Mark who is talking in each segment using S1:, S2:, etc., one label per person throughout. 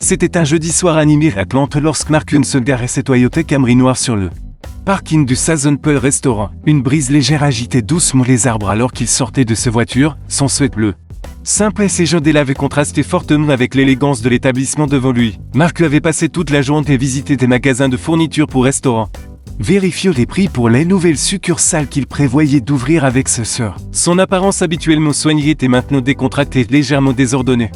S1: C'était un jeudi soir animé à Atlanta lorsque Marcus se garait ses Toyota Camry noir sur le parking du Sazonpol Restaurant. Une brise légère agitait doucement les arbres alors qu'il sortait de sa voiture, son sweat bleu simple et ses jodels avaient contrasté fortement avec l'élégance de l'établissement devant lui. Marcus avait passé toute la journée à visiter des magasins de fournitures pour restaurants, vérifiant les prix pour les nouvelles succursales qu'il prévoyait d'ouvrir avec sa sœur. Son apparence habituellement soignée était maintenant décontractée et légèrement désordonnée.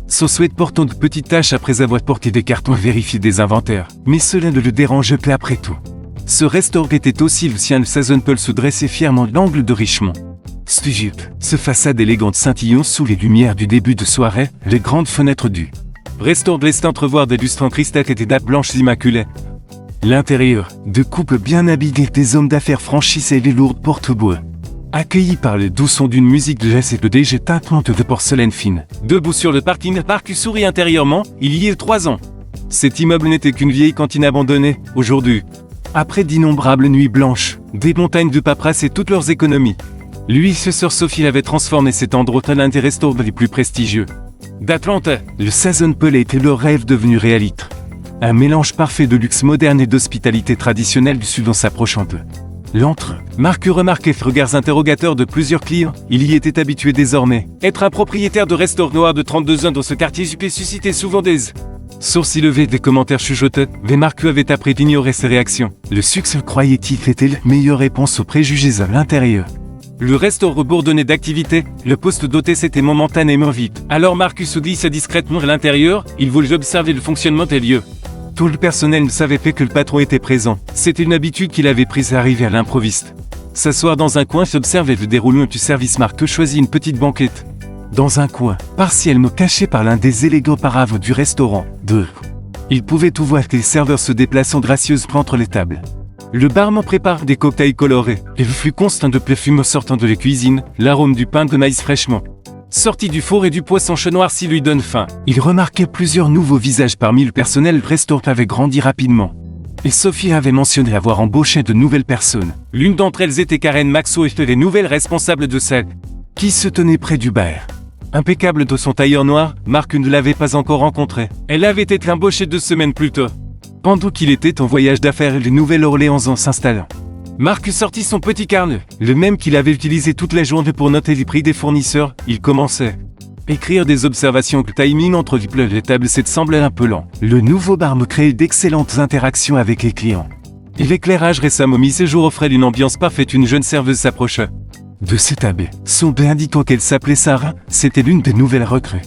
S1: Son sweat portant de petites taches après avoir porté des cartons vérifiés des inventaires. Mais cela ne le dérangeait pas après tout. Ce restaurant était aussi le sien. Le Sazonpol se dressait fièrement de l'angle de Richmond. Ce façade élégante scintillant sous les lumières du début de soirée, les grandes fenêtres du restaurant laissaient entrevoir des lustres en cristal et des dates blanches immaculées. L'intérieur, de couples bien habillés, des hommes d'affaires franchissaient les lourdes porte-bois. Accueillis par le doux son d'une musique de jazz et de déjets tintantes de porcelaine fine. Debout sur le parking, Marcus sourit intérieurement, il y a 3 ans. Cet immeuble n'était qu'une vieille cantine abandonnée, aujourd'hui. Après d'innombrables nuits blanches, des montagnes de paperasse et toutes leurs économies. Lui et sa sœur Sophie avaient transformé cet endroit en l'un des restaurants les plus prestigieux d'Atlanta. Le Sazonpol était leur rêve devenu réalité. Un mélange parfait de luxe moderne et d'hospitalité traditionnelle du Sud en s'approchant d'eux. L'entre, Marcus remarquait les regards interrogateurs de plusieurs clients. Il y était habitué désormais. Être un propriétaire de restaurant noir de 32 ans dans ce quartier juppé suscitait souvent des sourcils levés, des commentaires chuchotés. Mais Marcus avait appris d'ignorer ses réactions. Le succès, croyait-il, était la meilleure réponse aux préjugés à l'intérieur. Le restaurant bourdonnait d'activité, le poste d'hôtesse était momentanément vide. Alors Marcus se glissa discrètement à l'intérieur, il voulait observer le fonctionnement des lieux. Tout le personnel ne savait pas que le patron était présent. C'était une habitude qu'il avait prise à arriver à l'improviste. S'asseoir dans un coin et observer le déroulement du service. Marcus choisit une petite banquette. Dans un coin, partiellement caché par l'un des élégants paravents du restaurant. Il pouvait tout voir que les serveurs se déplaçant gracieusement entre les tables. Le barman prépare des cocktails colorés, et le flux constant de parfums sortant de la cuisine, l'arôme du pain de maïs fraîchement sorti du four et du poisson chaud noirci lui donne faim. Il remarquait plusieurs nouveaux visages parmi le personnel. Le restaurant avait grandi rapidement. Et Sophie avait mentionné avoir embauché de nouvelles personnes. L'une d'entre elles était Karen Maxwell, les nouvelles responsables de celle qui se tenait près du bar. Impeccable de son tailleur noir, Marcus ne l'avait pas encore rencontrée. Elle avait été embauchée 2 semaines plus tôt. Pendant qu'il était en voyage d'affaires, les Nouvelle-Orléans en s'installant. Marcus sortit son petit carnet, le même qu'il avait utilisé toute la journée pour noter les prix des fournisseurs. Il commençait à écrire des observations. Le timing entre les tables semblait un peu lent. Le nouveau barman créait d'excellentes interactions avec les clients. Et l'éclairage récemment mis ce jour offrait une ambiance parfaite. Une jeune serveuse s'approcha de cette table, son bain indiquant qu'elle s'appelait Sarah. C'était l'une des nouvelles recrues.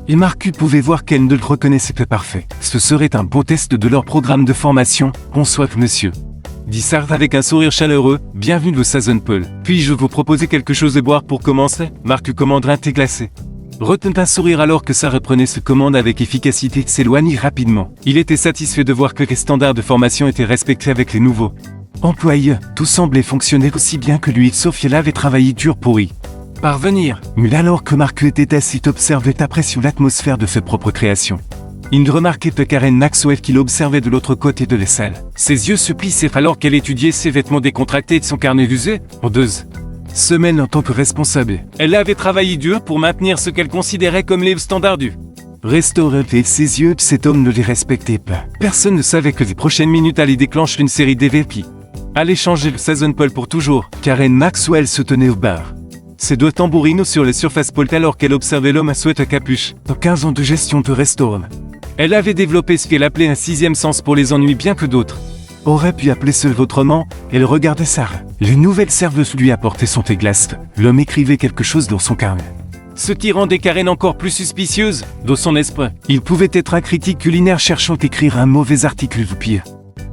S1: Et Marcus pouvait voir qu'elle ne le reconnaissait pas parfait. Ce serait un bon test de leur programme de formation. Bonsoir, monsieur, dit Sarah avec un sourire chaleureux. Bienvenue au Sazonpol. Puis-je vous proposer quelque chose à boire pour commencer? Marcus commanda un thé glacé. Retenant un sourire alors que Sarah prenait ce commande avec efficacité et s'éloignait rapidement. Il était satisfait de voir que les standards de formation étaient respectés avec les nouveaux employés. Tout semblait fonctionner aussi bien que lui et Sophie l'avaient travaillé dur pour y parvenir. Mais alors que Marcus était assis, observait appréciant l'atmosphère de sa propre création. Il ne remarquait pas Karen Maxwell qui l'observait de l'autre côté de la salle. Ses yeux se plissaient alors qu'elle étudiait ses vêtements décontractés de son carnet usé. En 2 semaines en tant que responsable, elle avait travaillé dur pour maintenir ce qu'elle considérait comme les standards du restaurant. Et ses yeux, cet homme ne les respectait pas. Personne ne savait que les prochaines minutes allaient déclencher une série d'événements qui allaient changer le Sazonpol pour toujours. Karen Maxwell se tenait au bar, ses doigts tambourines sur les surfaces polte alors qu'elle observait l'homme à sweat à capuche. Dans 15 ans de gestion de restaurant, elle avait développé ce qu'elle appelait un 6e sens pour les ennuis, bien que d'autres auraient pu appeler cela autrement. Elle regardait Sarah. Les nouvelles serveuses lui apportaient son thé glacé. L'homme écrivait quelque chose dans son carnet, ce qui rendait Karen encore plus suspicieuse. Dans son esprit, il pouvait être un critique culinaire cherchant à écrire un mauvais article ou pire,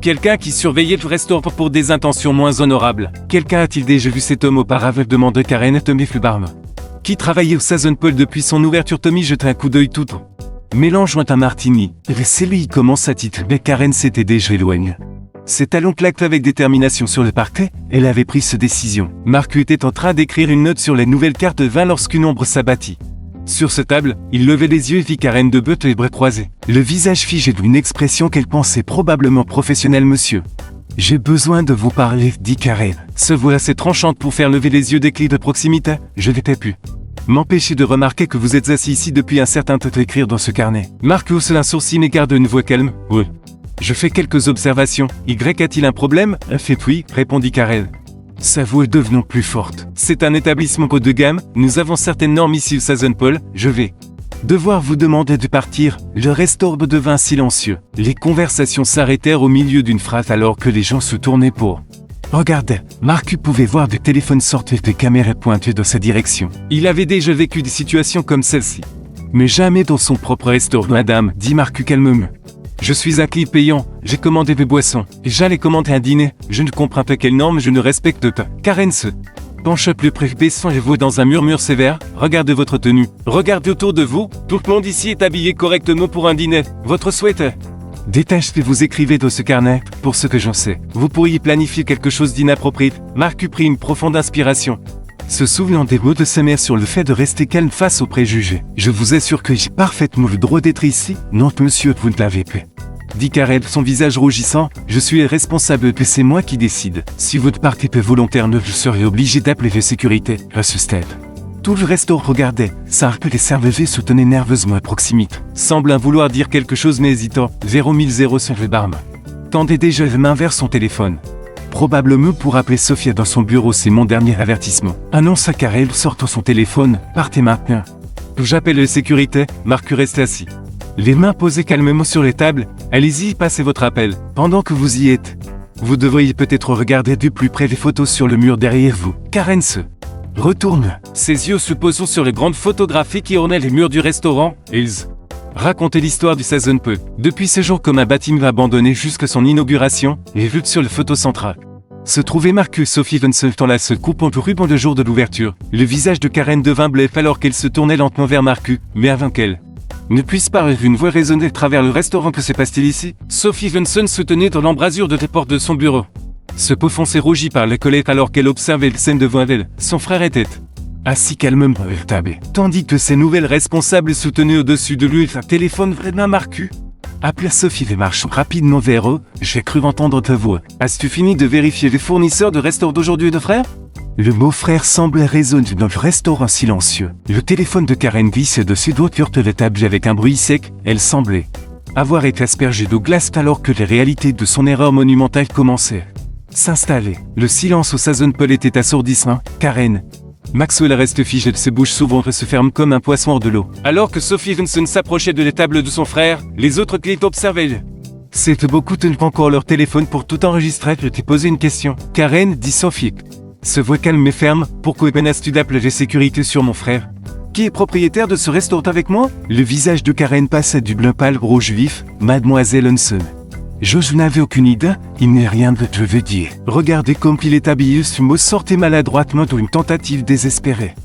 S1: quelqu'un qui surveillait le restaurant pour des intentions moins honorables. Quelqu'un a-t-il déjà vu cet homme auparavant? Demanda Karen à Tommy, le barman, qui travaillait au Sazonpol depuis son ouverture. Tommy jeta un coup d'œil tout mélangeant un martini. C'est lui, commença-t-il. Mais Karen s'était déjà éloignée. Ses talons claquaient avec détermination sur le parquet. Elle avait pris cette décision. Marcus était en train d'écrire une note sur les nouvelles cartes de vin lorsqu'une ombre s'abattit sur cette table. Il levait les yeux et vit Karen debout, les bras croisés, le visage figé d'une expression qu'elle pensait probablement professionnelle. Monsieur, j'ai besoin de vous parler, dit Karen. Se voix assez tranchante pour faire lever les yeux des clients de proximité. Je n'étais plus m'empêcher de remarquer que vous êtes assis ici depuis un certain temps à écrire dans ce carnet. Marc hausse un sourcil et garde une voix calme. Oui. Je fais quelques observations. Y a-t-il un problème? Fait oui, répondit Karen. Sa voix est devenant plus forte. C'est un établissement haut de gamme, nous avons certaines normes ici au Southern Paul, je vais devoir vous demander de partir. Le restaurant devint silencieux. Les conversations s'arrêtèrent au milieu d'une phrase alors que les gens se tournaient pour regarder. Marc pouvait voir des téléphones sortir des caméras pointées dans sa direction. Il avait déjà vécu des situations comme celle-ci. Mais jamais dans son propre restaurant, madame, dit Marc calmement. Je suis un client payant, j'ai commandé des boissons, et j'allais commander un dîner, je ne comprends pas quelles normes je ne respecte pas. Karen se penche plus près, baissant les voix dans un murmure sévère. Regardez votre tenue, regardez autour de vous, tout le monde ici est habillé correctement pour un dîner. Votre sweater. Détache que vous écrivez dans ce carnet, pour ce que j'en sais. Vous pourriez planifier quelque chose d'inapproprié. Marc prit une profonde inspiration, se souvenant des mots de sa mère sur le fait de rester calme face aux préjugés. Je vous assure que j'ai parfaitement le droit d'être ici. Non, monsieur, vous ne l'avez pas. Dit Karen, son visage rougissant. Je suis responsable que c'est moi qui décide. Si votre partie est volontaire, je serai obligé d'appeler les sécurités. À ce stade, tout le restaurant regardait. Sarp et les serveuses se tenaient nerveusement à proximité, semblant vouloir dire quelque chose mais hésitant. 00 sur le barman tendait déjà la main vers son téléphone. Probablement pour appeler Sophia dans son bureau, c'est mon dernier avertissement. Annonça Karen sortant son téléphone. Partez maintenant. J'appelle les sécurités. Marc reste assis, les mains posées calmement sur les tables. Allez-y, passez votre appel. Pendant que vous y êtes, vous devriez peut-être regarder de plus près les photos sur le mur derrière vous. Karen se retourne. Ses yeux se posent sur les grandes photographies qui ornaient les murs du restaurant. Ils racontaient l'histoire du Southern Paul. Depuis ce jour comme un bâtiment abandonné jusqu'à son inauguration, et vu sur le photo central se trouvait Marcus Sophie Vincent en la se coupant le ruban le jour de l'ouverture. Le visage de Karen devint blême alors qu'elle se tournait lentement vers Marcus, mais avant qu'elle ne puisse pas rêver, une voix résonnait à travers le restaurant. Que se passe-t-il ici? Sophie Vincent se tenait dans l'embrasure de la porte de son bureau, se pofonçait rougie par la colère alors qu'elle observait la scène devant elle. Son frère était assis calmement à la table, tandis que ses nouvelles responsables soutenaient au-dessus de lui un téléphone. Vraiment, Marcus appela Sophie et marchant rapidement vers eux. J'ai cru entendre ta voix. As-tu fini de vérifier les fournisseurs de restaurant d'aujourd'hui de frère? Le mot frère semblait résonner dans le restaurant silencieux. Le téléphone de Karen glissait de ses doigts sur la table avec un bruit sec. Elle semblait avoir été aspergée d'eau glace alors que les réalités de son erreur monumentale commençaient à s'installer. Le silence au Southern Paul était assourdissant. Karen Maxwell reste figé, de ses bouches s'ouvrent et se ferment comme un poisson hors de l'eau. Alors que Sophie Vincent s'approchait de la table de son frère, les autres clients observaient. C'est beaucoup tenir encore leur téléphone pour tout enregistrer. Je t'ai posé une question. Karen, dit Sophie, se voix calme mais ferme. Pourquoi menaces-tu d'appeler les sécurités sur mon frère, qui est propriétaire de ce restaurant avec moi? Le visage de Karen passait du bleu pâle au rouge vif. Mademoiselle Hanson, je n'avais aucune idée, il n'est rien de je veux dire. Regardez comme il est habillé. Ce mot sortait maladroitement d'une tentative désespérée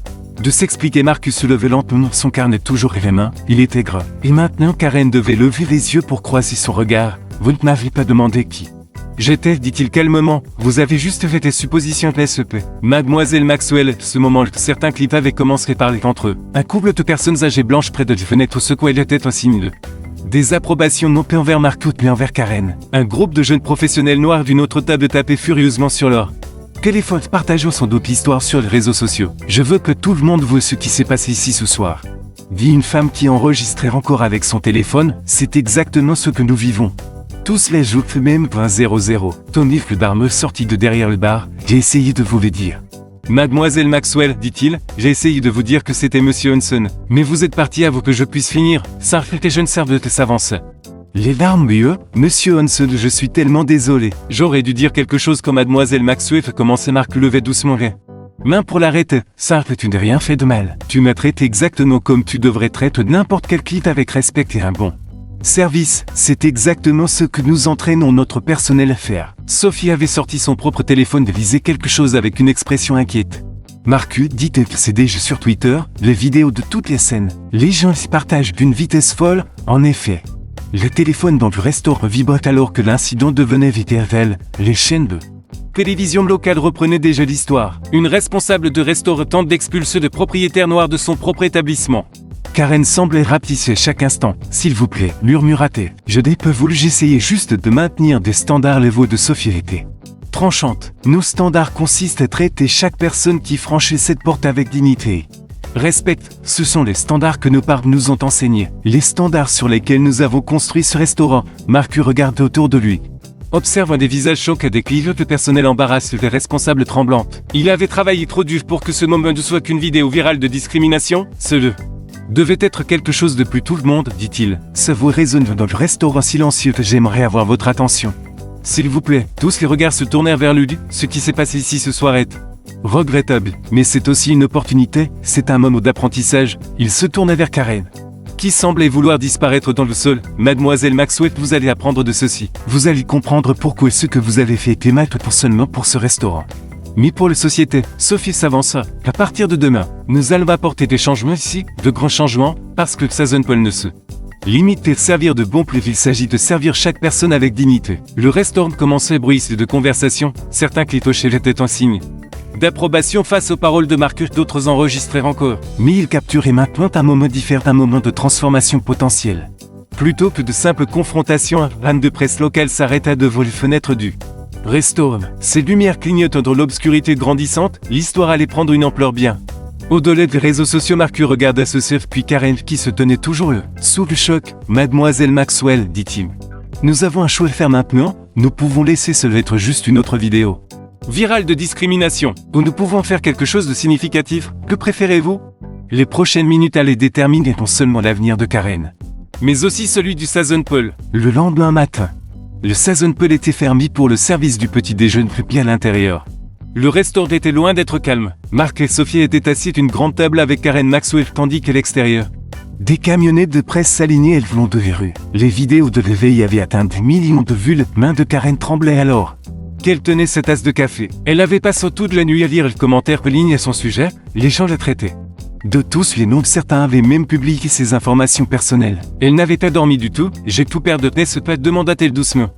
S1: de s'expliquer. Marcus se levait lentement, son carnet toujours à la main. Il était gras. Et maintenant Karen devait lever les yeux pour croiser son regard. Vous ne m'avez pas demandé qui j'étais, dit-il calmement. Vous avez juste fait des suppositions PSP. Mademoiselle Maxwell, ce moment, certains clips avaient commencé à parler entre eux. Un couple de personnes âgées blanches près de la fenêtre secouaient la tête en signe de désapprobation, non pas envers Marcus mais envers Karen. Un groupe de jeunes professionnels noirs d'une autre table tapaient furieusement sur leur téléphone, partageant sans doute l'histoire sur les réseaux sociaux. Je veux que tout le monde voit ce qui s'est passé ici ce soir, dit une femme qui enregistrait encore avec son téléphone. C'est exactement ce que nous vivons tous les jours. Même 00. Tony le barman sortit de derrière le bar. J'ai essayé de vous le dire. Mademoiselle Maxwell, dit-il, j'ai essayé de vous dire que c'était Monsieur Hanson, mais vous êtes parti avant que je puisse finir. Ça fait que je ne serve de s'avance. Les larmes mieux, Monsieur Hanson, je suis tellement désolé. J'aurais dû dire quelque chose comme Mademoiselle Maxwell, commençait Marc lever doucement les main pour l'arrêter. Ça, tu n'as rien fait de mal. Tu m'as traité exactement comme tu devrais traiter n'importe quel client, avec respect et un bon service. C'est exactement ce que nous entraînons notre personnel à faire. Sophie avait sorti son propre téléphone et lisait quelque chose avec une expression inquiète. Marcus, dit-elle, c'est déjà sur Twitter, les vidéos de toutes les scènes. Les gens s'y partagent d'une vitesse folle. En effet, le téléphone dans le restaurant vibrait alors que l'incident devenait virtuel. Les chaînes de télévision locale reprenaient déjà l'histoire. Une responsable de restaurant tente d'expulser le propriétaire noir de son propre établissement. Karen semblait rapetisser chaque instant. S'il vous plaît, murmura-t-elle. Je ne peux vous. J'essayais juste de maintenir des standards. Les voix de Sophie étaient tranchantes. Nos standards consistent à traiter chaque personne qui franchit cette porte avec dignité Respecte, ce sont les standards que nos parents nous ont enseignés. Les standards sur lesquels nous avons construit ce restaurant. Marcus regarde autour de lui. Observe des visages choqués, des clients, le personnel embarrassé, des responsables tremblantes. Il avait travaillé trop dur pour que ce moment ne soit qu'une vidéo virale de discrimination. Ce devait être quelque chose de plus tout le monde, dit-il. Sa voix résonne dans le restaurant silencieux. J'aimerais avoir votre attention. S'il vous plaît. Tous les regards se tournèrent vers lui. Ce qui s'est passé ici ce soir est regrettable, mais c'est aussi une opportunité. C'est un moment d'apprentissage. Il se tourna vers Karen, qui semblait vouloir disparaître dans le sol. Mademoiselle Maxwell, vous allez apprendre de ceci. Vous allez comprendre pourquoi ce que vous avez fait était mal pas seulement pour ce restaurant, mais pour la société. Sophie s'avança. À partir de demain, nous allons apporter des changements ici, de grands changements, parce que Sazon Paul ne se limite à servir de bon plus. Il s'agit de servir chaque personne avec dignité. Le restaurant commençait bruit de conversation. Certains clitochaient étaient en signe d'approbation face aux paroles de Marcus, d'autres enregistrèrent encore. Mais il capturait maintenant un moment différent, un moment de transformation potentielle. Plutôt que de simples confrontations, un van de presse locale s'arrêta devant les fenêtres du restaurant. Ses lumières clignotant dans l'obscurité grandissante, l'histoire allait prendre une ampleur bien au-delà des réseaux sociaux. Marcus regarda ce surf puis Karen qui se tenait toujours sous le choc. Mademoiselle Maxwell, dit-il. Nous avons un choix à faire maintenant, nous pouvons laisser cela être juste une autre vidéo virale de discrimination, ou nous pouvons faire quelque chose de significatif. Que préférez-vous? Les prochaines minutes allaient déterminer non seulement l'avenir de Karen, mais aussi celui du Sazon Paul. Le lendemain matin, le Sazon Paul était fermé pour le service du petit déjeuner puis à l'intérieur. Le restaurant était loin d'être calme. Marc et Sophie étaient assis à une grande table avec Karen Maxwell, tandis qu'à l'extérieur, des camionnettes de presse s'alignaient le long de les rues. Les vidéos de l'éveil avaient atteint des millions de vues. La main de Karen tremblait alors qu'elle tenait cette tasse de café. Elle avait passé toute la nuit à lire le commentaire peu ligne à son sujet. Les gens la traitaient de tous les noms. Certains avaient même publié ses informations personnelles. Elle n'avait pas dormi du tout. J'ai tout perdu, n'est-ce pas? Demanda-t-elle doucement,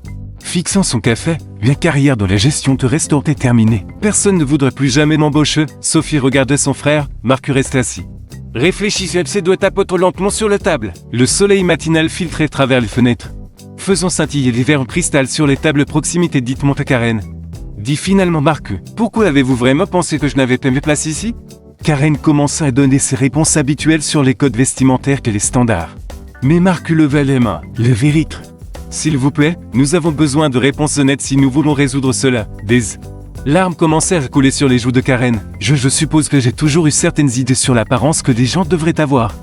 S1: fixant son café. Ma carrière dans la gestion de restaurant est terminée. Personne ne voudrait plus jamais m'embaucher. Sophie regardait son frère. Marcus restait assis, réfléchissait, ses doigts tapotant lentement sur la table. Le soleil matinal filtrait à travers les fenêtres, faisant scintiller les verres en cristal sur les tables proximité. Dites-moi, Karen, dit finalement Marcus. Pourquoi avez-vous vraiment pensé que je n'avais pas mes places ici? Karen commença à donner ses réponses habituelles sur les codes vestimentaires et les standards. Mais Marcus leva les mains. Le vérité. S'il vous plaît, nous avons besoin de réponses honnêtes si nous voulons résoudre cela. Des larmes commencèrent à couler sur les joues de Karen. Je suppose que j'ai toujours eu certaines idées sur l'apparence que les gens devraient avoir.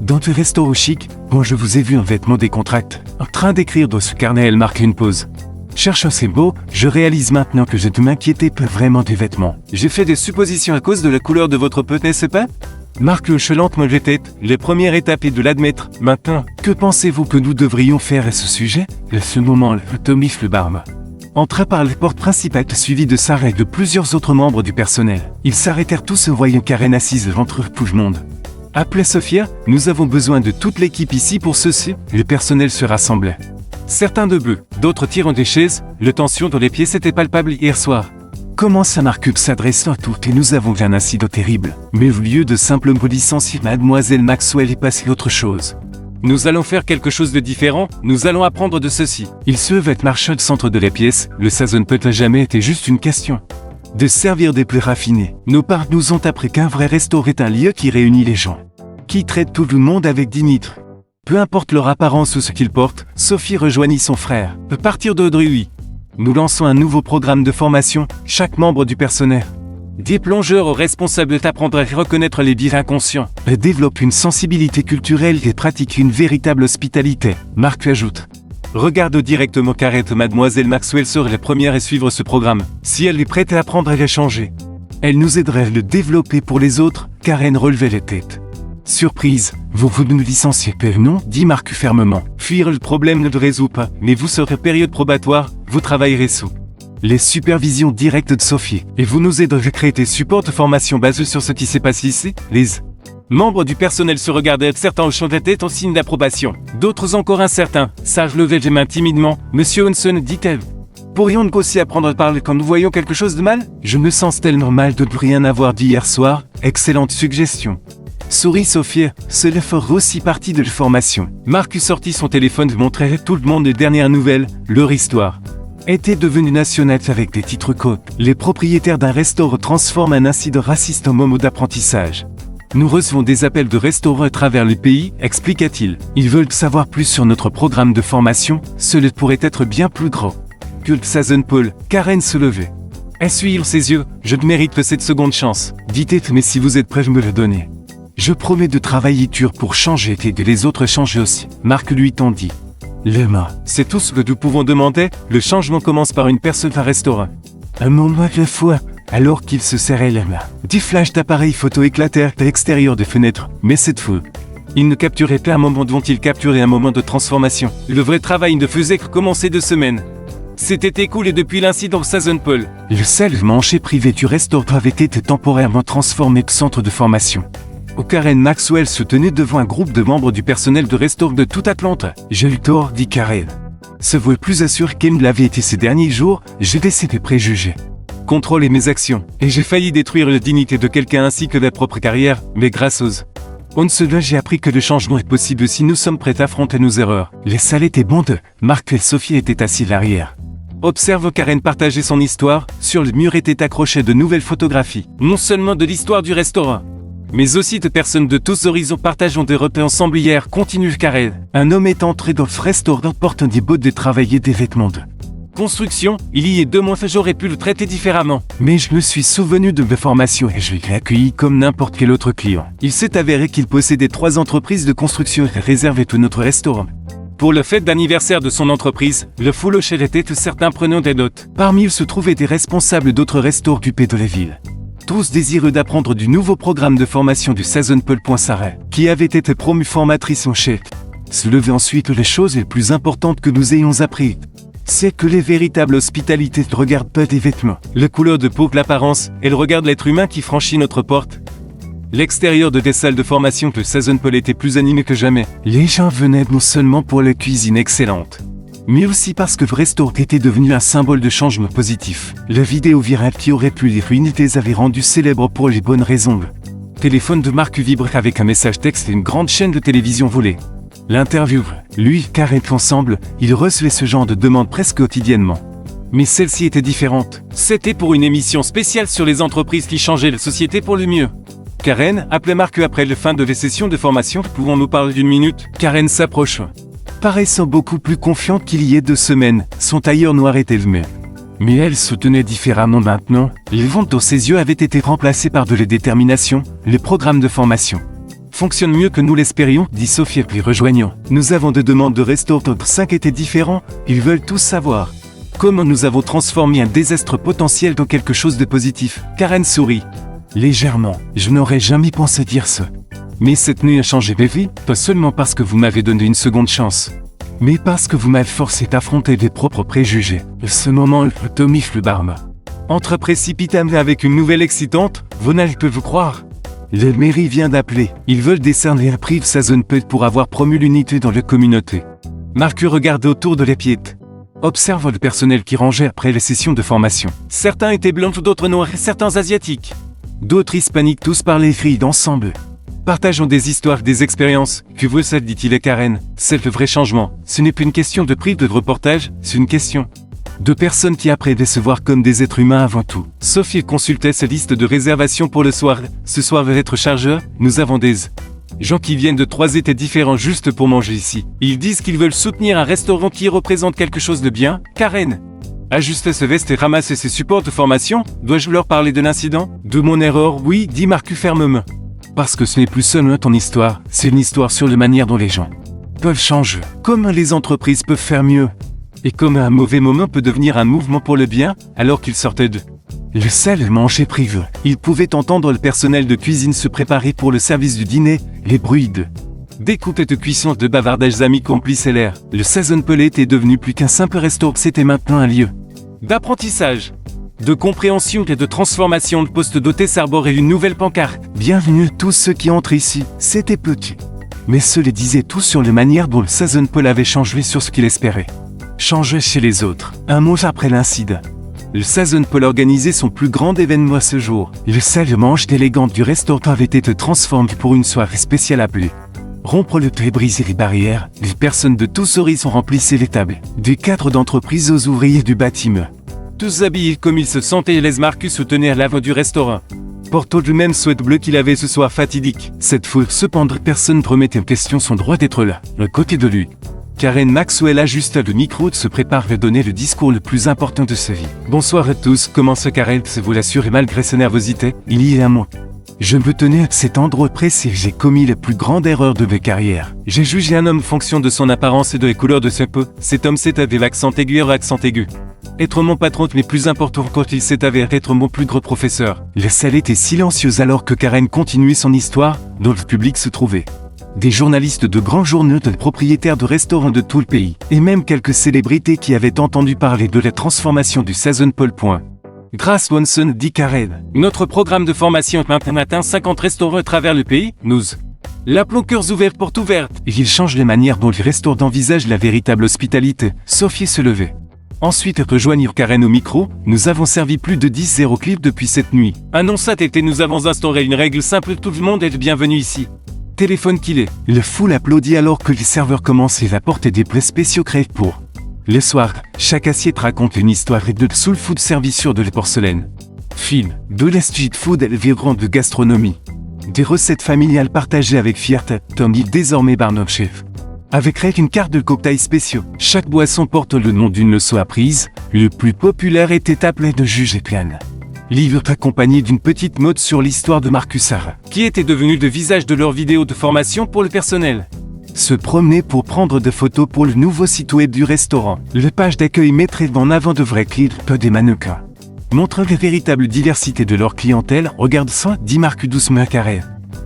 S1: Dans le restaurant chic, quand je vous ai vu en vêtements décontractés, en train d'écrire dans ce carnet, elle marque une pause. Cherchant ces mots, je réalise maintenant que je ne m'inquiétais pas vraiment des vêtements. J'ai fait des suppositions à cause de la couleur de votre peau, n'est-ce pas? Marc hoche lentement la tête. Les premières étapes est de l'admettre. Maintenant, que pensez-vous que nous devrions faire à ce sujet? À ce moment, Tommy Flebarme entra par la porte principale, suivi de Sarah et de plusieurs autres membres du personnel. Ils s'arrêtèrent tous en voyant Karen assise entre tout le monde. Appelez Sophia, nous avons besoin de toute l'équipe ici pour ceci. Le personnel se rassemblait. Certains debout, d'autres tirant des chaises. La tension dans les pièces était palpable hier soir. Commença Marcus s'adressant à toutes et nous avons vu un incident terrible. Mais au lieu de simplement licencier Mademoiselle Maxwell est passé autre chose. Nous allons faire quelque chose de différent, nous allons apprendre de ceci. Il se leva et marcha au centre de la pièce. Le Sazon peut jamais été juste une question de servir des plats raffinés. Nos parents nous ont appris qu'un vrai restaurant est un lieu qui réunit les gens, qui traite tout le monde avec dignité. Peu importe leur apparence ou ce qu'ils portent, Sophie rejoignit son frère. À partir d'aujourd'hui, nous lançons un nouveau programme de formation. Chaque membre du personnel, des plongeurs aux responsables, apprendre à reconnaître les biais inconscients, développe une sensibilité culturelle et pratique une véritable hospitalité. Marc ajoute. Regarde directement Karen. Mademoiselle Maxwell serait la première à suivre ce programme. Si elle est prête à apprendre à les changer, elle nous aiderait à le développer pour les autres. Karen relevait la tête. Surprise, vous nous licenciez pas, non? Dit Marc fermement. Fuir le problème ne le résout pas, mais vous serez période probatoire, vous travaillerez sous les supervisions directes de Sophie, et vous nous aiderez à créer des supports de formation basés sur ce qui s'est passé ici. Les membres du personnel se regardaient, certains hochant la tête en signe d'approbation, d'autres encore incertains. Sage levait les mains timidement. Monsieur Hanson, dit-elle. Pourrions-nous aussi apprendre à parler quand nous voyons quelque chose de mal? Je me sens tellement mal de ne rien avoir dit hier soir. Excellente suggestion. Sourit Sophie, cela fera aussi partie de la formation. Marcus sortit son téléphone et montrait à tout le monde les dernières nouvelles. Leur histoire était devenue nationale avec des titres courts. Les propriétaires d'un restaurant transforment un incident raciste en moment d'apprentissage. Nous recevons des appels de restaurants à travers le pays, expliqua-t-il. Ils veulent savoir plus sur notre programme de formation, cela pourrait être bien plus grand. Culte Sazenpaul, Karen se levait. Essuyant ses yeux, je mérite cette seconde chance. Dites, mais si vous êtes prêt, me le donner. Je promets de travailler dur pour changer et de les autres changer aussi. Marc lui tendit les mains. C'est tout ce que nous pouvons demander, le changement commence par une personne à restaurant. Un moment de fois, alors qu'il se serrait les mains. 10 flashs d'appareils photo éclatèrent à l'extérieur des fenêtres, mais cette fois, il ne capturait pas un moment dont il capturait un moment de transformation. Le vrai travail ne faisait que commencer 2 semaines. C'était écoulé depuis l'incident au Sazenpaul. Le seul manché privé du restaurant avait été temporairement transformé en centre de formation. Au Karen Maxwell se tenait devant un groupe de membres du personnel de restaurant de toute Atlanta. J'ai eu tort, dit Karen. Se voit plus assuré qu'elle ne l'avait été ces derniers jours, j'ai laissé des préjugés. Contrôler mes actions, et j'ai failli détruire la dignité de quelqu'un ainsi que la propre carrière, mais grâce aux cela j'ai appris que le changement est possible si nous sommes prêts à affronter nos erreurs. Les salles étaient bondes, Marc et Sophie étaient assis à l'arrière. Observe Karen partager son histoire, sur le mur étaient accrochées de nouvelles photographies, non seulement de l'histoire du restaurant, mais aussi de personnes de tous horizons partageant des repas ensemble hier, continue Karen. Un homme est entré dans le restaurant portant des bottes de travail et des vêtements de construction. Il y est 2 mois, j'aurais pu le traiter différemment. Mais je me suis souvenu de mes formations et je l'ai accueilli comme n'importe quel autre client. Il s'est avéré qu'il possédait 3 entreprises de construction et réservait tout notre restaurant. Pour le fête d'anniversaire de son entreprise, le full hochel était certains prenant des notes. Parmi eux se trouvaient des responsables d'autres restaurants occupés de la ville. Tous désireux d'apprendre du nouveau programme de formation du Sazenpaul. Sarah, qui avait été promue formatrice en chef. Se lever ensuite, les choses les plus importantes que nous ayons appris, c'est que les véritables hospitalités ne regardent pas des vêtements, la couleur de peau, l'apparence, elles regardent l'être humain qui franchit notre porte. L'extérieur des salles de formation de Sazenpaul était plus animé que jamais. Les gens venaient non seulement pour la cuisine excellente, mais aussi parce que le restaurant était devenu un symbole de changement positif. La vidéo virale qui aurait pu les ruiner les avait rendus célèbres pour les bonnes raisons. Le téléphone de Marc vibrait avec un message texte et une grande chaîne de télévision volée. L'interview, lui et Karen ensemble, ils recevaient ce genre de demandes presque quotidiennement. Mais celle-ci était différente. C'était pour une émission spéciale sur les entreprises qui changeaient la société pour le mieux. Karen appelait Marc après la fin de la session de formation. Pouvons-nous parler d'1 minute? Karen s'approche. Paraissant beaucoup plus confiante qu'il y ait 2 semaines, son tailleur noir était le même. Mais elle se tenait différemment maintenant. Les ventes dans ses yeux avaient été remplacées par de la détermination, le programme de formation fonctionne mieux que nous l'espérions, dit Sophie puis rejoignant. Nous avons 2 demandes de restaurants, 5 étaient différents, ils veulent tous savoir comment nous avons transformé un désastre potentiel dans quelque chose de positif. Karen sourit légèrement. Je n'aurais jamais pensé dire ça. Mais cette nuit a changé ma vie, pas seulement parce que vous m'avez donné une seconde chance, mais parce que vous m'avez forcé d'affronter des propres préjugés. À ce moment, Tommy le barman entre précipitamment avec une nouvelle excitante. Vous n'allez pas vous croire. La mairie vient d'appeler. Ils veulent décerner un prix Sazenpaul pour avoir promu l'unité dans la communauté. Marc regardait autour de l'épiette. Observe le personnel qui rangeait après les sessions de formation. Certains étaient blancs, d'autres noirs et certains asiatiques. D'autres hispaniques, tous parlaient filles d'ensemble. Partageons des histoires, des expériences. Que vous ça, dit-il à Karen. C'est le vrai changement. Ce n'est plus une question de prix de reportage, c'est une question de personnes qui apprennent à se voir comme des êtres humains avant tout. Sophie consultait sa liste de réservations pour le soir. Ce soir va être chargeur, nous avons des gens qui viennent de 3 états différents juste pour manger ici. Ils disent qu'ils veulent soutenir un restaurant qui représente quelque chose de bien. Karen ajuste ses vestes et ramasse ses supports de formation. Dois-je leur parler de l'incident? De mon erreur, oui, dit Marc fermement. Parce que ce n'est plus seulement ton histoire, c'est une histoire sur la manière dont les gens peuvent changer. Comment les entreprises peuvent faire mieux. Et comment un mauvais moment peut devenir un mouvement pour le bien, alors qu'ils sortaient de le salle manger privé. Ils pouvaient entendre le personnel de cuisine se préparer pour le service du dîner, les bruits de découpe et de cuisson, de bavardages amis complices et l'air. Le Sazenpaul était devenu plus qu'un simple restaurant, c'était maintenant un lieu d'apprentissage, de compréhension et de transformation. Le poste d'hôtesse arborait une nouvelle pancarte. Bienvenue tous ceux qui entrent ici. C'était petit, mais cela disait tout sur la manière dont le Sazenpaul avait changé sur ce qu'il espérait changer chez les autres. Un mois après l'incident, le Sazenpaul organisait son plus grand événement ce jour. Le salle manche élégante du restaurant avait été transformé pour une soirée spéciale appelée rompre le trait, briser les barrières. Les personnes de tous horizons remplissaient les tables, des cadres d'entreprise aux ouvriers du bâtiment. Tous habillés comme ils se sentaient, les Marcus soutenaient à l'avant du restaurant. portant le même sweat bleu qu'il avait ce soir fatidique. Cette fois, cependant, personne ne remettait en question son droit d'être là, à côté de lui. Karen Maxwell ajusta le micro et se prépare à donner le discours le plus important de sa vie. Bonsoir à tous, comment se Karen se vous l'assure et malgré sa nervosité, il y est un mot. Je me tenais à cet endroit précis, j'ai commis la plus grande erreur de ma carrière. J'ai jugé un homme en fonction de son apparence et de la couleur de sa peau. Cet homme s'est avéré l'accent aigu et accent aigu. Être mon patron, mais plus important quand il s'est avéré être mon plus gros professeur. La salle était silencieuse alors que Karen continuait son histoire, dont le public se trouvait. Des journalistes de grands journaux, de propriétaires de restaurants de tout le pays, et même quelques célébrités qui avaient entendu parler de la transformation du Southern Pole. Grace Swanson dit Karen. Notre programme de formation maintenant atteint 50 restaurants à travers le pays, nous l'appelons cœurs ouverts, portes ouvertes. Et il change les manières dont les restaurants envisagent la véritable hospitalité. Sophie se levait. Ensuite, rejoignirent Karen au micro, nous avons servi plus de 10 clips depuis cette nuit. Annonça Tété, nous avons instauré une règle simple, tout le monde est le bienvenu ici. Téléphone qu'il est. Le foule applaudit alors que les serveurs commencent à apporter des plats spéciaux crèves pour. Le soir, chaque assiette raconte une histoire et de soul food servi sur de la porcelaine. Film, de la street food vibrant de gastronomie. Des recettes familiales partagées avec fierté, Tommy désormais Barnum Chef. Avec une carte de cocktails spéciaux. Chaque boisson porte le nom d'une leçon apprise. Le plus populaire était appelé de Juge et Piane. Livre accompagné d'une petite mode sur l'histoire de Marcus Sarah, qui était devenu le visage de leur vidéo de formation pour le personnel. Se promener pour prendre des photos pour le nouveau site web du restaurant. Le page d'accueil mettrait en avant de vrais clips, des mannequins. Montre la véritable diversité de leur clientèle, regarde ça, dit Marc doucement carré.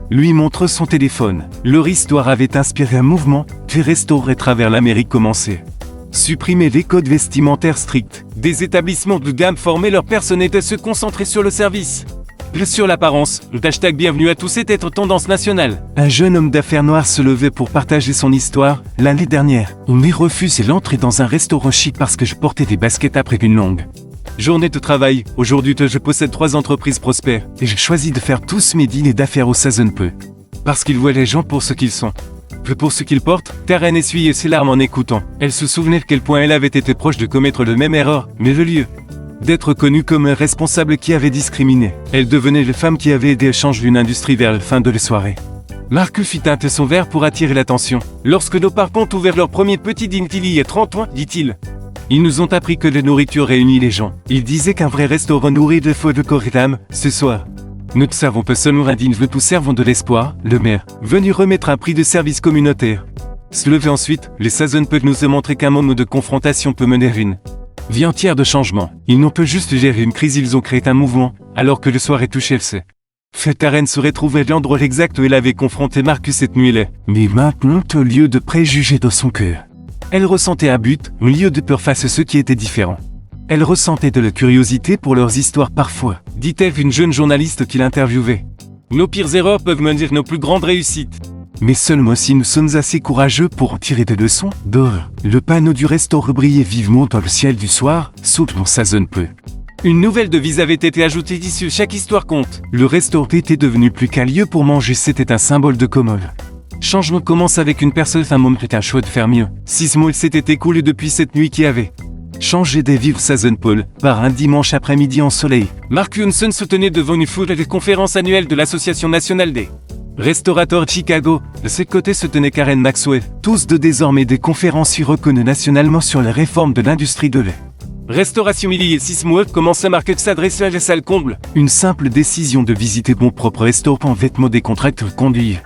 S1: Lui montre son téléphone. Leur histoire avait inspiré un mouvement, les restaurants à travers l'Amérique commençaient. Supprimer les codes vestimentaires stricts. Des établissements de gamme formaient leur personnel et se concentrer sur le service. Sur l'apparence, le hashtag bienvenue à tous était tendance nationale. Un jeune homme d'affaires noir se levait pour partager son histoire. L'année dernière, on m'y refusé l'entrée dans un restaurant chic parce que je portais des baskets après une longue journée de travail. Aujourd'hui, je possède 3 entreprises prospères et j'ai choisi de faire tous mes dîners d'affaires au Southern Pole. Parce qu'ils voient les gens pour ce qu'ils sont. Que pour ce qu'ils portent, Karen essuyait ses larmes en écoutant. Elle se souvenait de quel point elle avait été proche de commettre la même erreur, mais le lieu d'être connue comme un responsable qui avait discriminé. Elle devenait la femme qui avait aidé à changer une industrie vers la fin de la soirée. Marcus fit teinter son verre pour attirer l'attention. Lorsque nos parents ont ouvert leur premier petit dîner il y a 30 ans, dit-il. Ils nous ont appris que la nourriture réunit les gens. Ils disaient qu'un vrai restaurant nourrit de foi de corps et d'âme, ce soir. Nous ne servons pas seulement un dîner, nous servons de l'espoir, le maire, venu remettre un prix de service communautaire. Se lever ensuite, les Southern Pole nous ont montré qu'un moment de confrontation peut mener à une vie entière de changement. Ils n'ont pas juste géré une crise, ils ont créé un mouvement, alors que le soir est touché, elle sait. Karen se retrouvait à l'endroit exact où elle avait confronté Marcus cette nuit-là. Mais maintenant, au lieu de préjugés dans son cœur, elle ressentait un but, au lieu de peur face à ceux qui étaient différents. Elle ressentait de la curiosité pour leurs histoires parfois, dit-elle une jeune journaliste qui l'interviewait. Nos pires erreurs peuvent mener nos plus grandes réussites. Mais seulement si nous sommes assez courageux pour en tirer des leçons. Dehors, le panneau du restaurant brillait vivement dans le ciel du soir, sauf dans Southern Pole. Une nouvelle devise avait été ajoutée d'ici, chaque histoire compte. Le restaurant était devenu plus qu'un lieu pour manger, c'était un symbole de commode. Changement commence avec une personne, un moment est un choix de faire mieux. 6 mois s'était écoulé depuis cette nuit qui avait changé des vivres Southern Pole par un dimanche après-midi ensoleillé. Mark Johnson se tenait devant une foule des conférences annuelles de l'Association nationale des restaurateurs de Chicago. De ses côtés se tenait Karen Maxwell, tous deux désormais des conférenciers reconnus nationalement sur la réforme de l'industrie de lait. Restauration il y a 6 mois, commença Mark s'adresser à la salle comble. Une simple décision de visiter mon propre restaurant en vêtements décontractés conduit.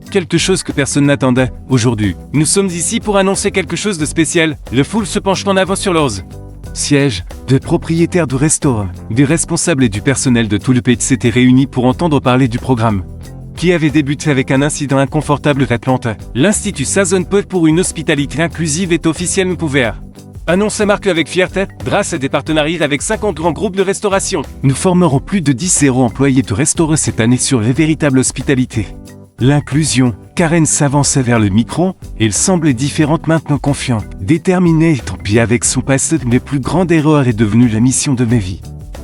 S1: Quelque chose que personne n'attendait. Aujourd'hui, nous sommes ici pour annoncer quelque chose de spécial. Le foule se penche en avant sur leurs sièges. Des propriétaires de restaurants, des responsables et du personnel de tout le pays s'étaient réunis pour entendre parler du programme, qui avait débuté avec un incident inconfortable d'Atlanta. L'Institut Southern Pole pour une hospitalité inclusive est officiellement ouvert. Annonça Marc avec fierté, grâce à des partenariats avec 50 grands groupes de restauration. Nous formerons plus de 10 employés de restaurants cette année sur les véritables hospitalités. L'inclusion. Karen s'avançait vers le micro, et elle semblait différente maintenant, confiante, déterminée et tant pis avec son passé. Mes plus grandes erreurs est devenue la mission de ma vie.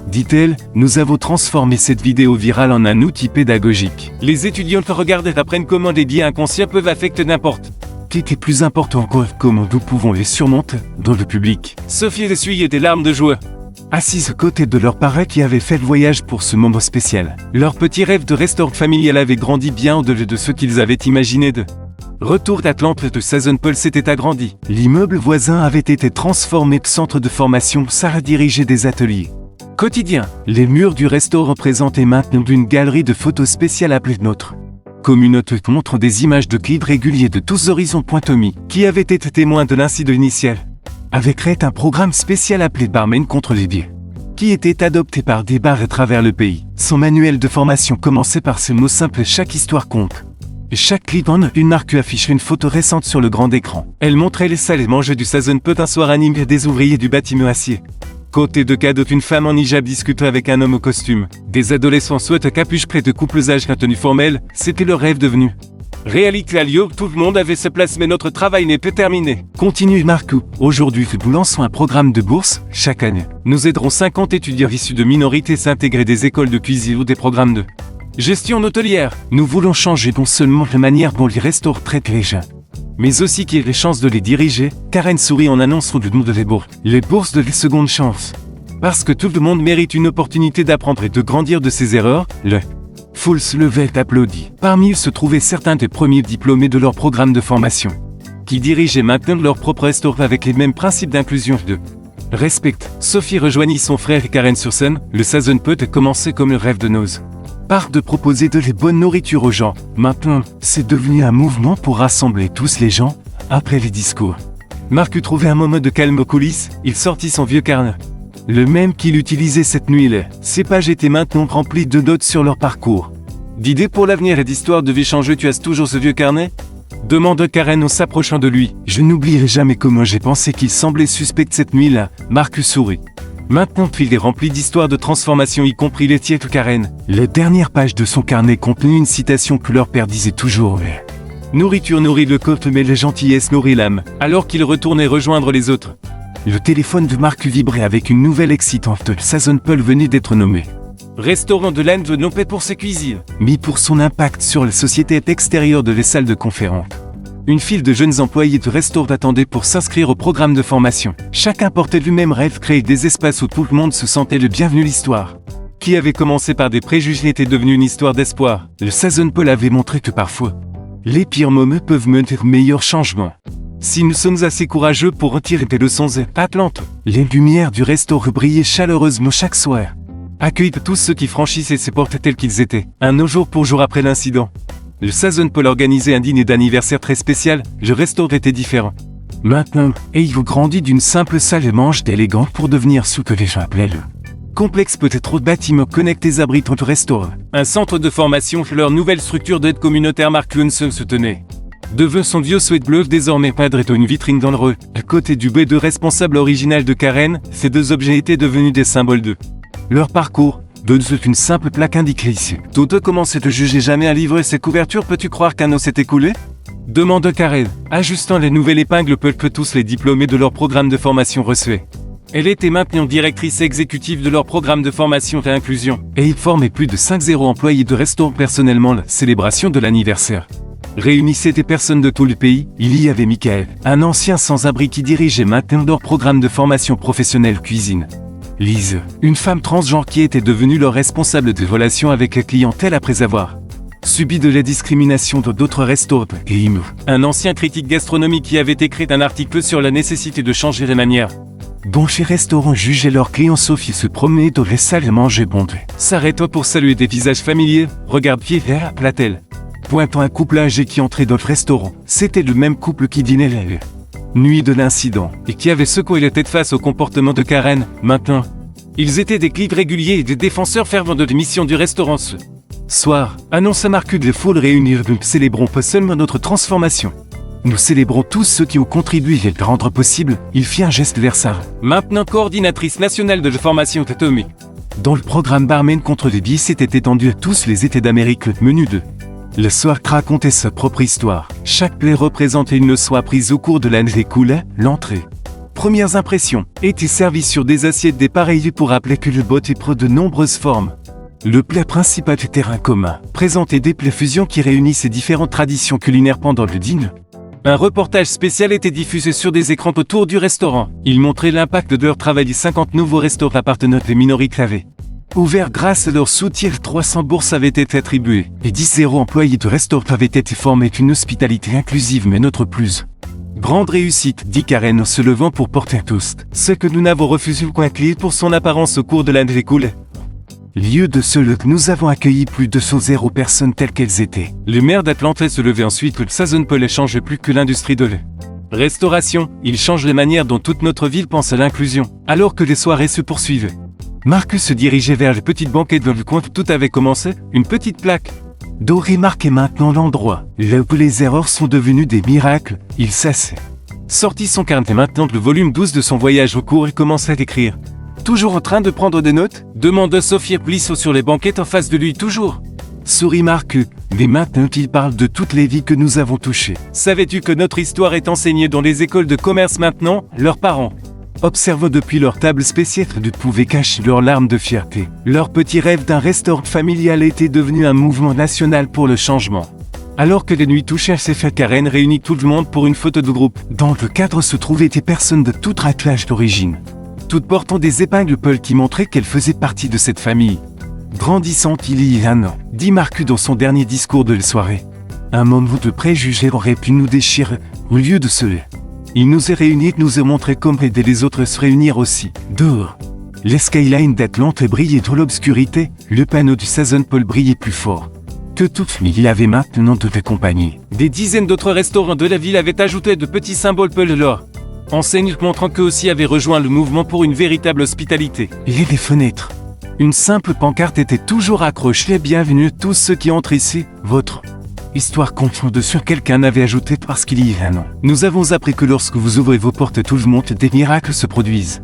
S1: Dit-elle, nous avons transformé cette vidéo virale en un outil pédagogique. Les étudiants regardent et apprennent comment les biais inconscients peuvent affecter n'importe. Qu'était plus important encore, comment nous pouvons les surmonter dans le public. Sophie essuyait des larmes de joie. assis à côté de leurs parents qui avaient fait le voyage pour ce moment spécial. Leur petit rêve de restaurant familial avait grandi bien au-delà de ce qu'ils avaient imaginé de. Retour d'Atlante de Sazonpol s'était agrandi. L'immeuble voisin avait été transformé de centre de formation Sarah dirigeait des ateliers. Quotidien, les murs du restaurant présentaient maintenant une galerie de photos spéciales appelée Notre Communauté montre des images de guides réguliers de tous horizons. Tommy, qui avait été témoin de l'incident initial, avait créé un programme spécial appelé Barmen contre les biais, qui était adopté par des bars à travers le pays. Son manuel de formation commençait par ce mot simple: chaque histoire compte. Chaque clip en une marque affichait une photo récente sur le grand écran. Elle montrait les salles et manger du Sazonpol un soir animé des ouvriers du bâtiment acier. Côté de cadeaux, une femme en hijab discutait avec un homme au costume. Des adolescents souhaitent capuche près de couples âgés en tenue formelle, c'était leur rêve devenu réalité à Lyon. Tout le monde avait sa place, mais notre travail n'est pas terminé. Continue Marcou. Aujourd'hui, nous lançons un programme de bourse. Chaque année, nous aiderons 50 étudiants issus de minorités s'intégrer des écoles de cuisine ou des programmes de gestion hôtelière. Nous voulons changer non seulement la manière dont les restaurants traitent les gens, mais aussi qu'il y ait les chances de les diriger. Karen sourit en annonçant le nom de les bourses de les secondes chances. Parce que tout le monde mérite une opportunité d'apprendre et de grandir de ses erreurs, le foule se levait et applaudit. Parmi eux se trouvaient certains des premiers diplômés de leur programme de formation, qui dirigeaient maintenant leur propre restaurant avec les mêmes principes d'inclusion de respect. Sophie rejoignit son frère et Karen sur scène. Le Sazonpol a commencé comme le rêve de nos part de proposer de la bonne nourriture aux gens. Maintenant, c'est devenu un mouvement pour rassembler tous les gens, après les discours. Marc eut trouvé un moment de calme aux coulisses, il sortit son vieux carnet. Le même qu'il utilisait cette nuit-là. Ces pages étaient maintenant remplies de notes sur leur parcours. D'idées pour l'avenir et d'histoires devaient changer. Tu as toujours ce vieux carnet ? Demanda Karen en s'approchant de lui. Je n'oublierai jamais comment j'ai pensé qu'il semblait suspect cette nuit-là. Marc sourit. Maintenant, il est rempli d'histoires de transformation, y compris les tiennes, Karen. La dernière page de son carnet contenait une citation que leur père disait toujours. Nourriture nourrit le corps, mais la gentillesse nourrit l'âme. Alors qu'il retournait rejoindre les autres, le téléphone de Marc vibrait avec une nouvelle excitante. Sazonpol venait d'être nommé restaurant de l'Inde non pas pour ses cuisines, mais pour son impact sur la société extérieure de les salles de conférence. Une file de jeunes employés de restaurant attendait pour s'inscrire au programme de formation. Chacun portait le même rêve, créer des espaces où tout le monde se sentait le bienvenu. L'histoire, qui avait commencé par des préjugés, était devenue une histoire d'espoir. Le Sazonpol avait montré que parfois, les pires moments peuvent mener au meilleur changement. Si nous sommes assez courageux pour retirer des leçons à Atlante, les lumières du restaurant brillaient chaleureusement chaque soir, accueillant tous ceux qui franchissaient ces portes tels qu'ils étaient. Un jour pour jour après l'incident, le Sazonpol organisait un dîner d'anniversaire très spécial. Le restaurant était différent. Maintenant, Eivou grandit d'une simple salle et mange d'élégant pour devenir ce que les gens appelaient le complexe, peut-être trop de bâtiments connectés abritant le restaurant. Un centre de formation, leur nouvelle structure d'aide communautaire Marc Lunsen se tenait. Devant son vieux sweat bleu désormais padre et une vitrine dans le rue. À côté du B2 responsable original de Karen, ces deux objets étaient devenus des symboles de leur parcours. Une simple plaque indiquée ici. Tous deux commençaient à juger jamais un livre et ses couvertures. Peux-tu croire qu'un os s'est écoulé ? Demanda Karen, ajustant les nouvelles épingles que tous les diplômés de leur programme de formation reçaient. Elle était maintenant directrice exécutive de leur programme de formation et inclusion. Et il formait plus de 50 employés de restaurant. Personnellement, la célébration de l'anniversaire réunissait des personnes de tout le pays. Il y avait Michael, un ancien sans-abri qui dirigeait maintenant leur programme de formation professionnelle cuisine. Lise, une femme transgenre qui était devenue leur responsable de relations avec la clientèle après avoir subi de la discrimination de d'autres restaurants. Et Imo, un ancien critique gastronomique qui avait écrit un article sur la nécessité de changer les manières dont chez restaurants jugeaient leurs clients. Sophie se promenait dans les salles et mangeait bondé. S'arrêta pour saluer des visages familiers. Regarde pied vert, appela-t-elle, pointant un couple âgé qui entrait dans le restaurant. C'était le même couple qui dînait la nuit de l'incident, et qui avait secoué la tête face au comportement de Karen. Maintenant, ils étaient des clients réguliers et des défenseurs fervents de l'émission du restaurant. Ce soir, annonça Marc de foule réunie. Nous célébrons pas seulement notre transformation, nous célébrons tous ceux qui ont contribué à le rendre possible. Il fit un geste vers Sarah, maintenant coordinatrice nationale de la formation Tommy, dont le programme Barmen contre les biais s'était étendu à tous les États d'Amérique. Le menu de le soir racontait sa propre histoire. Chaque plat représentait une leçon apprise au cours de l'année écoulée. L'entrée, premières impressions, était servie sur des assiettes dépareillées pour rappeler que le bot est pro de nombreuses formes. Le plat principal était terrain commun, présentait des plats fusion qui réunissent ces différentes traditions culinaires pendant le dîner. Un reportage spécial était diffusé sur des écrans autour du restaurant. Il montrait l'impact de leur travail. 50 nouveaux restaurants appartenant des minorités avaient ouvert grâce à leur soutien. 300 bourses avaient été attribuées. Et 10 employés de restaurants avaient été formés. Une hospitalité inclusive mais notre plus grande réussite, dit Karen en se levant pour porter un toast. Ce que nous n'avons refusé qu'un client pour son apparence au cours de l'année écoulée. Lieu de ce lieu, nous avons accueilli plus de 0 personnes telles qu'elles étaient. Le maire d'Atlanta se levait ensuite. Le Sazon Peul change plus que l'industrie de la restauration. Il change les manières dont toute notre ville pense à l'inclusion. Alors que les soirées se poursuivaient, Marcus se dirigeait vers les petites banquettes dans le coin où tout avait commencé. Une petite plaque dorée marquait maintenant l'endroit. Là où les erreurs sont devenues des miracles, il s'assait. Sortit son carnet maintenant le volume 12 de son voyage au cours et commençait à écrire. Toujours en train de prendre des notes? Demanda Sophia Plissot sur les banquettes en face de lui. Toujours. Sourit Marcus. Mais maintenant il parle de toutes les vies que nous avons touchées. Savais-tu que notre histoire est enseignée dans les écoles de commerce maintenant? Leurs parents, observant depuis leur table spéciale, ne pouvaient cacher leurs larmes de fierté. Leur petit rêve d'un restaurant familial était devenu un mouvement national pour le changement. Alors que les nuits touchaient à ses fêtes, Karen réunit tout le monde pour une photo de groupe. Dans le cadre se trouvaient des personnes de tout raclage d'origine, toutes portant des épingles Peul qui montraient qu'elles faisaient partie de cette famille grandissante il y a un an, dit Marcus dans son dernier discours de la soirée. Un moment de préjugés aurait pu nous déchirer. Au lieu de cela, il nous a réunis et nous a montré comment aider les autres à se réunir aussi. Dehors, les skylines d'Atlanta brillaient dans l'obscurité. Le panneau du Sazon Peul brillait plus fort que tout. Il avait maintenant de l'accompagner. Des dizaines d'autres restaurants de la ville avaient ajouté de petits symboles Peul leur enseigne montrant qu'eux aussi avaient rejoint le mouvement pour une véritable hospitalité. Et les fenêtres, une simple pancarte était toujours accrochée. Bienvenue tous ceux qui entrent ici. Votre histoire compte dessus. Quelqu'un avait ajouté parce qu'il y a un an. Nous avons appris que lorsque vous ouvrez vos portes tout le monde, des miracles se produisent.